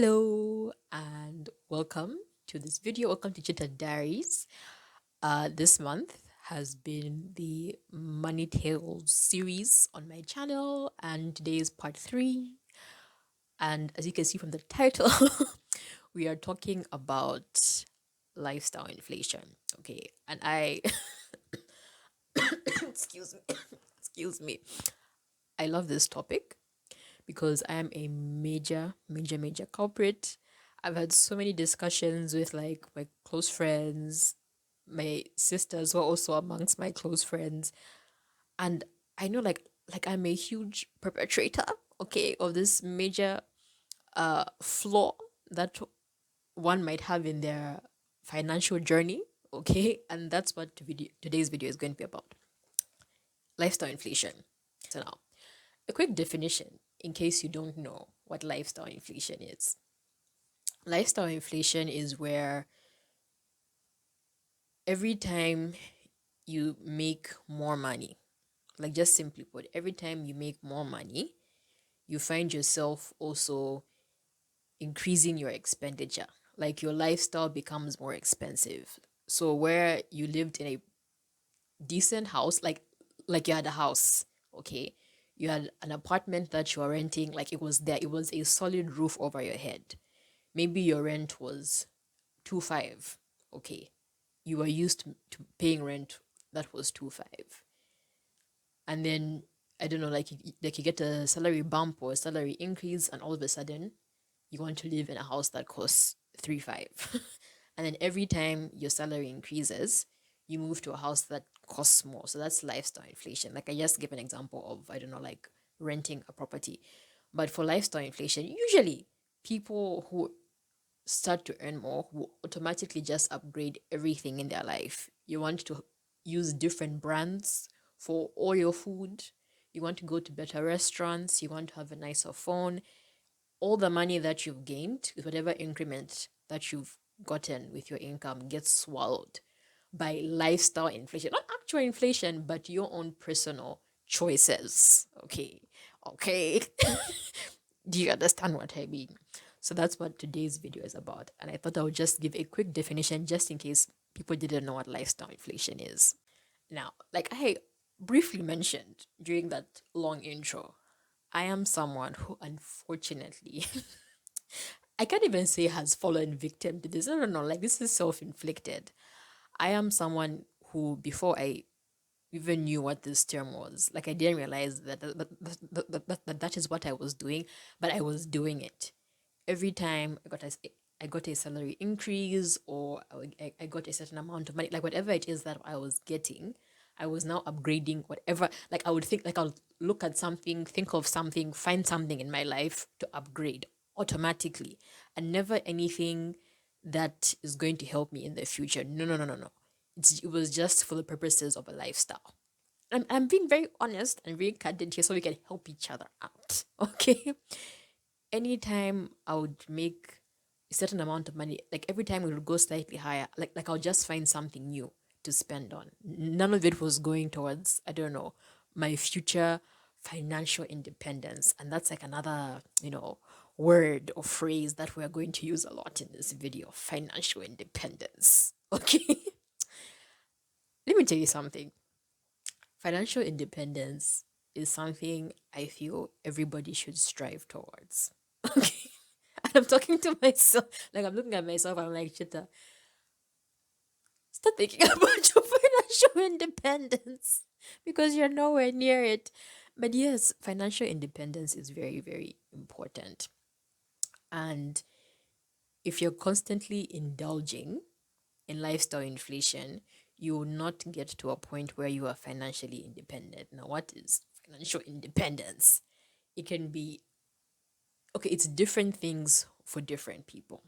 Hello and welcome to this video. Welcome to Chita Diaries. This month has been the Money Tales series on my channel, and today is part three. And as you can see from the title, we are talking about lifestyle inflation. Okay, and I, excuse me, excuse me, I love this topic because I am a major culprit. I've had so many discussions with like my close friends, my sisters were also amongst my close friends, and I know like I'm a huge perpetrator, okay, of this major flaw that one might have in their financial journey, okay, and that's what today's video is going to be about: lifestyle inflation. So now, a quick definition in case you don't know what lifestyle inflation is. Lifestyle inflation is where every time you make more money, like just simply put, every time you make more money, you find yourself also increasing your expenditure. Like your lifestyle becomes more expensive. So where you lived in a decent house, like you had a house, okay, you had an apartment that you were renting, like it was there, it was a solid roof over your head. Maybe your rent was 2.5, okay, you were used to paying rent that was 2.5, and then I don't know, like you get a salary bump or a salary increase, and all of a sudden you want to live in a house that costs 3.5. And then every time your salary increases, you move to a house that costs more. So that's lifestyle inflation. Like I just give an example of, I don't know, like renting a property. But for lifestyle inflation, usually people who start to earn more will automatically just upgrade everything in their life. You want to use different brands for all your food. You want to go to better restaurants. You want to have a nicer phone. All the money that you've gained, with whatever increment that you've gotten with your income, gets swallowed by lifestyle inflation. Not actual inflation, but your own personal choices. Okay. Okay. Do you understand what I mean? So that's what today's video is about. And I thought I would just give a quick definition just in case people didn't know what lifestyle inflation is. Now, like I briefly mentioned during that long intro, I am someone who unfortunately I can't even say has fallen victim to this. No, no, no. Like this is self-inflicted. I am someone who, before I even knew what this term was, like I didn't realize that is what I was doing, but I was doing it every time I got a salary increase, or I got a certain amount of money, like whatever it is that I was getting, I was now upgrading whatever. Like I would think, like I'll look at something, think of something, find something in my life to upgrade automatically, and never anything that is going to help me in the future. No, no, no, no, no. It was just for the purposes of a lifestyle. I'm being very honest and very candid here so we can help each other out. Okay. Anytime I would make a certain amount of money, like every time it would go slightly higher, like I'll just find something new to spend on. None of it was going towards, I don't know, my future financial independence. And that's like another, word or phrase that we're going to use a lot in this video: financial independence. Okay. Let me tell you something. Financial independence is something I feel everybody should strive towards. Okay. And I'm talking to myself, like I'm looking at myself, I'm like, Chita, start thinking about your financial independence because you're nowhere near it. But yes, financial independence is very, very important. And if you're constantly indulging in lifestyle inflation, you will not get to a point where you are financially independent. Now, what is financial independence? It can be, okay, it's different things for different people.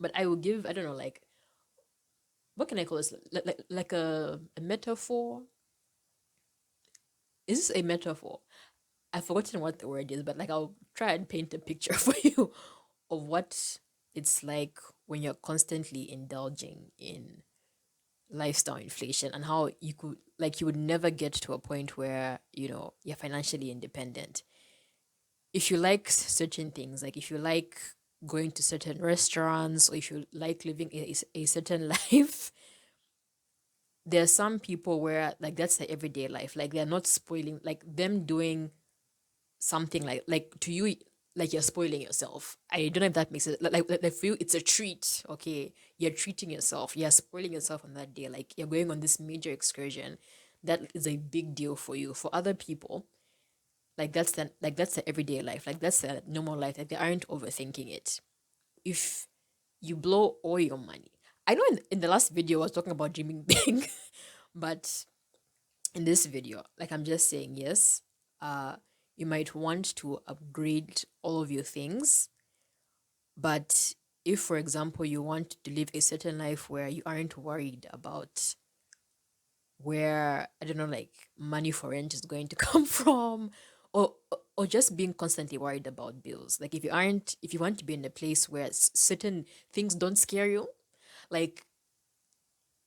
But I will give, I don't know, like, what can I call this? Like a metaphor? Is this a metaphor? I've forgotten what the word is, but like I'll try and paint a picture for you of what it's like when you're constantly indulging in lifestyle inflation, and how you would never get to a point where you're financially independent. If you like certain things, like if you like going to certain restaurants, or if you like living a certain life, there are some people where like that's their everyday life. Like they're not spoiling, like them doing something like to you, like you're spoiling yourself. I don't know if that makes it like for you it's a treat. Okay, you're treating yourself, you're spoiling yourself on that day, like you're going on this major excursion. That is a big deal for you. For other people, like that's the everyday life, like that's the normal life, like they aren't overthinking it. If you blow all your money, I know in the last video I was talking about dreaming big, but in this video, like I'm just saying, yes, uh, you might want to upgrade all of your things, but if, for example, you want to live a certain life where you aren't worried about where, I don't know, like money for rent is going to come from, or just being constantly worried about bills. Like if you want to be in a place where certain things don't scare you, like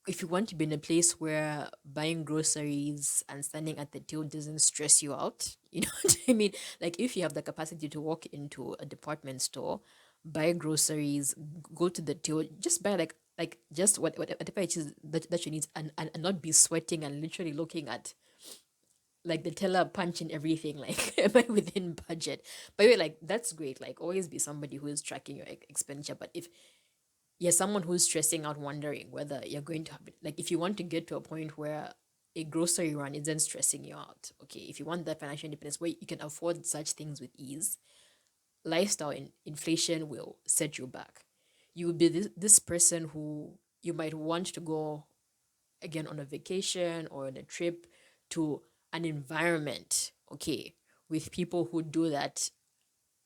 if you want to be in a place where buying groceries and standing at the till doesn't stress you out, you know what I mean? Like if you have the capacity to walk into a department store, buy groceries, go to the till, just buy like just whatever it is that you need, and not be sweating and literally looking at like the teller punching everything, like am I within budget? By the way, like that's great. Like always be somebody who is tracking your expenditure. But if you're someone who's stressing out, wondering whether you're going to have like if you want to get to a point where a grocery run isn't stressing you out, okay, if you want that financial independence where you can afford such things with ease, lifestyle inflation will set you back. You will be this person who you might want to go again on a vacation or on a trip to an environment, okay, with people who do that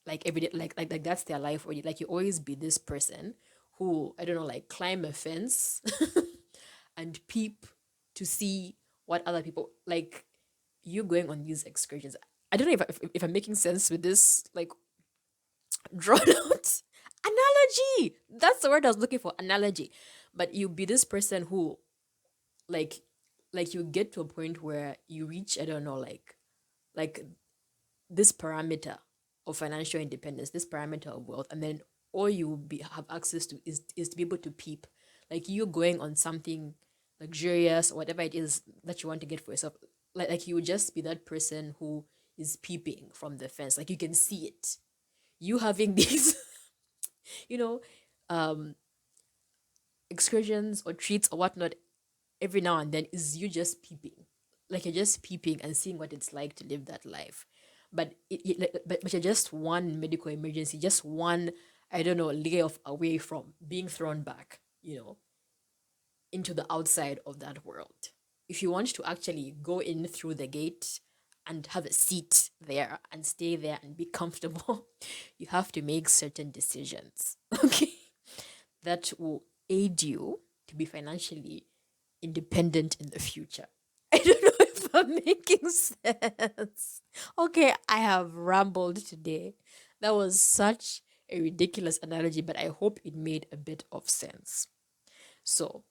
like every day, like that's their life already. Like you always be this person who, I don't know, like climb a fence and peep to see what other people like. You going on these excursions, I don't know if I'm making sense with this like drawn out analogy. That's the word I was looking for, analogy. But you be this person who like you get to a point where you reach, I don't know, like this parameter of financial independence, this parameter of wealth, and then all you will be have access to is to be able to peep, like you going on something luxurious or whatever it is that you want to get for yourself. Like you would just be that person who is peeping from the fence, like you can see it. You having these, you know, um, excursions or treats or whatnot every now and then is you just peeping, like you're just peeping and seeing what it's like to live that life. But but you're just one medical emergency, just one, I don't know, layer of away from being thrown back, into the outside of that world. If you want to actually go in through the gate and have a seat there and stay there and be comfortable, you have to make certain decisions, okay, that will aid you to be financially independent in the future. I don't know if I'm making sense. Okay, I have rambled today. That was such a ridiculous analogy, but I hope it made a bit of sense. So,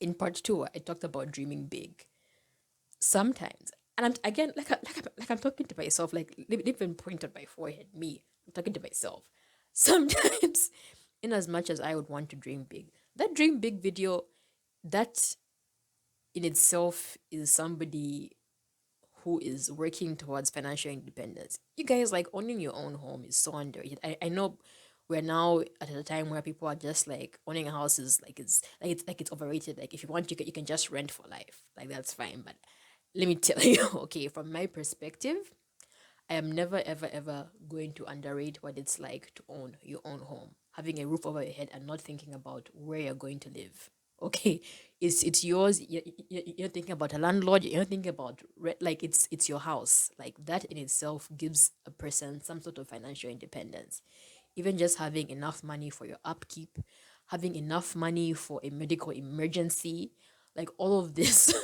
in part two, I talked about dreaming big. Sometimes, and I'm again like I'm talking to myself, like even point on my forehead, me, I'm talking to myself. Sometimes, in as much as I would want to dream big, that dream big video, that in itself is somebody who is working towards financial independence. You guys, like owning your own home is so underrated. I know we're now at a time where people are just like owning a house is like it's overrated. Like if you want, you can just rent for life. Like that's fine. But let me tell you, okay, from my perspective, I am never ever ever going to underrate what it's like to own your own home, having a roof over your head and not thinking about where you're going to live. Okay, it's yours. You're thinking about a landlord. You're not thinking about like it's your house. Like that in itself gives a person some sort of financial independence. Even just having enough money for your upkeep, having enough money for a medical emergency, like all of this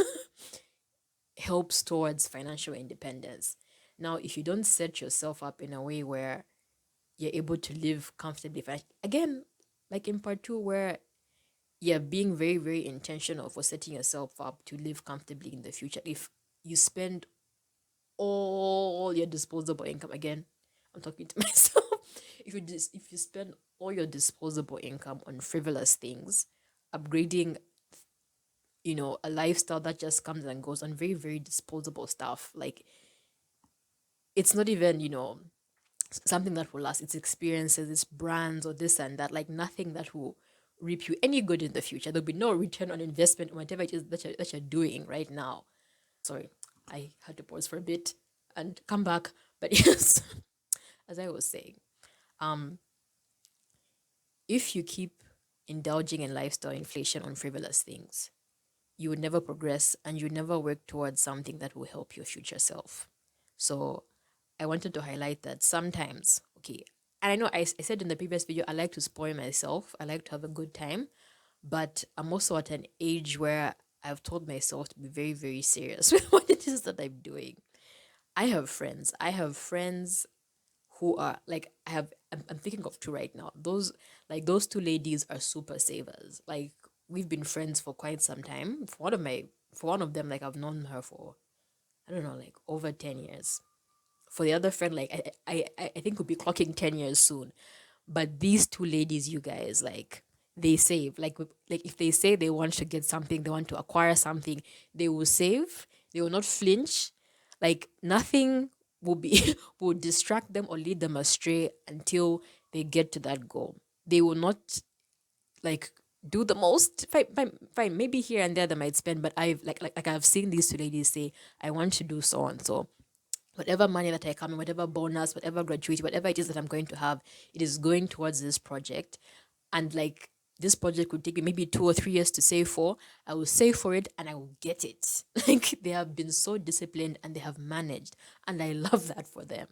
helps towards financial independence. Now, if you don't set yourself up in a way where you're able to live comfortably, again, like in part two, where you're being very, very intentional for setting yourself up to live comfortably in the future. If you spend all your disposable income, again, I'm talking to myself. if you spend all your disposable income on frivolous things, upgrading, a lifestyle that just comes and goes on very, very disposable stuff, like it's not even, something that will last. It's experiences, it's brands or this and that, like nothing that will reap you any good in the future. There'll be no return on investment on whatever it is that you're doing right now. Sorry, I had to pause for a bit and come back. But yes, as I was saying, um, if you keep indulging in lifestyle inflation on frivolous things, you would never progress and you would never work towards something that will help your future self. So I wanted to highlight that sometimes, okay, and I know I said in the previous video, I like to spoil myself, I like to have a good time, but I'm also at an age where I've told myself to be very, very serious with what it is that I'm doing. I have friends who are like I'm thinking of two right now. Those two ladies are super savers. Like we've been friends for quite some time. For one of them, like I've known her for, I don't know, like over 10 years. For the other friend, like I think we'll be clocking 10 years soon. But these two ladies, you guys, like they save. Like if they say they want to get something, they want to acquire something, they will save. They will not flinch. Like nothing will be will distract them or lead them astray until they get to that goal. They will not like do the most. Fine, fine, fine. Maybe here and there they might spend, but I've seen these two ladies say, I want to do so and so. Whatever money that I come in, whatever bonus, whatever gratuity, whatever it is that I'm going to have, it is going towards this project. And like this project could take me maybe 2 or 3 years to save for. I will save for it and I will get it. Like they have been so disciplined and they have managed. And I love that for them.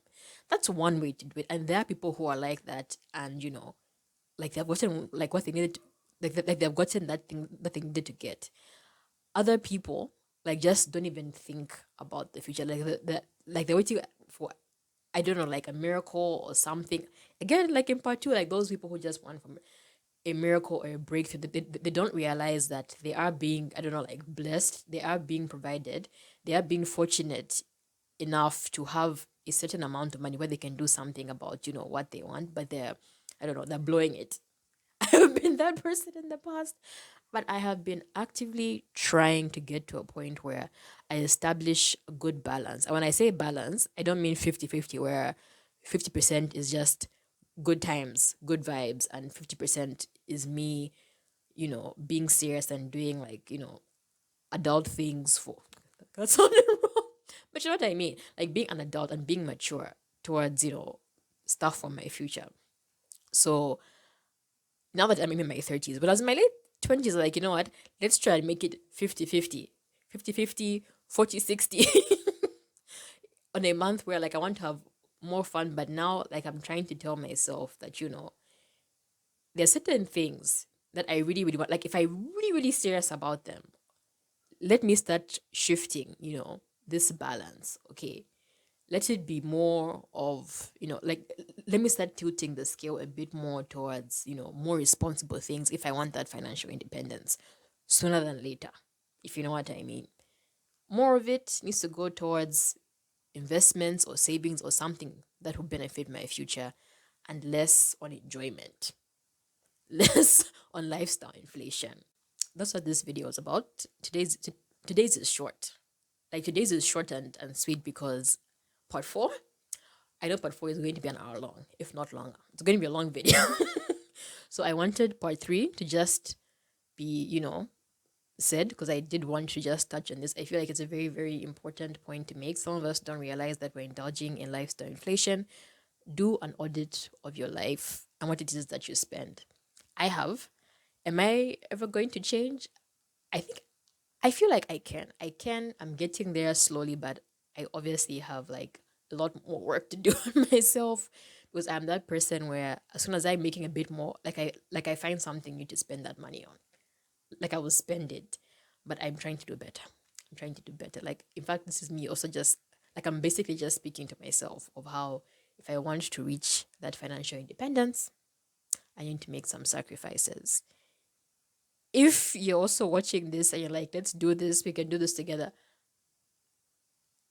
That's one way to do it. And there are people who are like that and like they've gotten like what they needed like they've gotten that they needed to get. Other people like just don't even think about the future. Like they're waiting for, I don't know, like a miracle or something. Again, like in part two, like those people who just want from a miracle or a breakthrough, they don't realize that they are being, I don't know, like blessed. They are being provided. They are being fortunate enough to have a certain amount of money where they can do something about, what they want, but they're, I don't know, they're blowing it. I've been that person in the past, but I have been actively trying to get to a point where I establish a good balance. And when I say balance, I don't mean 50-50, where 50% is just good times, good vibes, and 50% is me, being serious and doing like, adult things for, that sounded wrong. But you know what I mean? Like being an adult and being mature towards, stuff for my future. So now that I'm in my 30s, but as in my late 20s, like, you know what? Let's try and make it 50-50, 50-50, 40-60 on a month where, like, I want to have more fun. But now, like, I'm trying to tell myself that, there are certain things that I really, really want. Like, if I really, really serious about them, let me start shifting, this balance. Okay, let it be more of, like let me start tilting the scale a bit more towards, more responsible things if I want that financial independence sooner than later, if you know what I mean. More of it needs to go towards investments or savings or something that will benefit my future, and less on enjoyment, less on lifestyle inflation. That's what this video is about. Today's is short. Like today's is short and sweet because part four, I know part four is going to be an hour long, if not longer. It's going to be a long video. So I wanted part three to just be, said, because I did want to just touch on this. I feel like it's a very, very important point to make. Some of us don't realize that we're indulging in lifestyle inflation. Do an audit of your life and what it is that you spend. I have. Am I ever going to change? I feel like I can. I can. I'm getting there slowly, but I obviously have like a lot more work to do on myself, because I'm that person where as soon as I'm making a bit more, like I find something new to spend that money on. Like I will spend it, but I'm trying to do better. I'm trying to do better. Like in fact, this is me also just like I'm basically just speaking to myself of how if I want to reach that financial independence, I need to make some sacrifices. If you're also watching this and you're like, let's do this, we can do this together.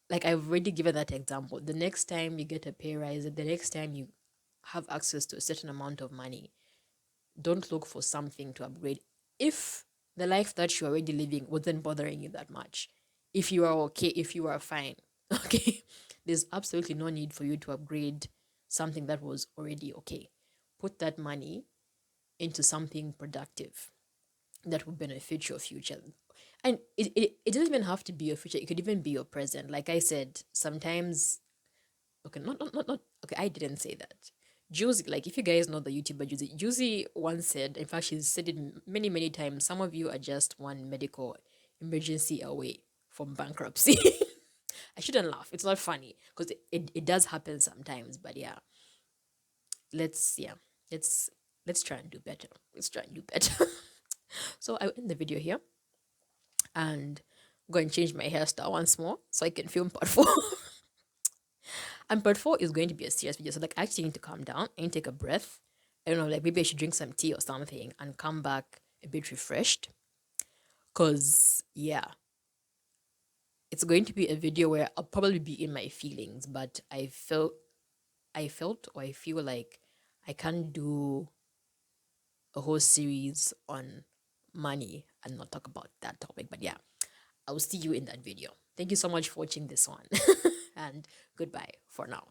Like I've already given that example. The next time you get a pay rise, the next time you have access to a certain amount of money, don't look for something to upgrade if the life that you're already living wasn't bothering you that much. If you are okay, if you are fine, okay, there's absolutely no need for you to upgrade something that was already okay. Put that money into something productive that will benefit your future. And it doesn't even have to be your future, it could even be your present. Like I said, sometimes, okay, not okay, I didn't say that. Juicy, like if you guys know the YouTuber Juicy once said, in fact, she's said it many, many times, some of you are just one medical emergency away from bankruptcy. I shouldn't laugh. It's not funny because it does happen sometimes, but yeah, let's, yeah, let's, let's try and do better. Let's try and do better. So I will end the video here and go and change my hairstyle once more so I can film part 4. And part 4 is going to be a serious video. So like I actually need to calm down and take a breath. I don't know, like maybe I should drink some tea or something and come back a bit refreshed. Cause yeah, it's going to be a video where I'll probably be in my feelings, but I felt or I feel like I can't do a whole series on money and not talk about that topic. But yeah, I will see you in that video. Thank you so much for watching this one. And goodbye for now.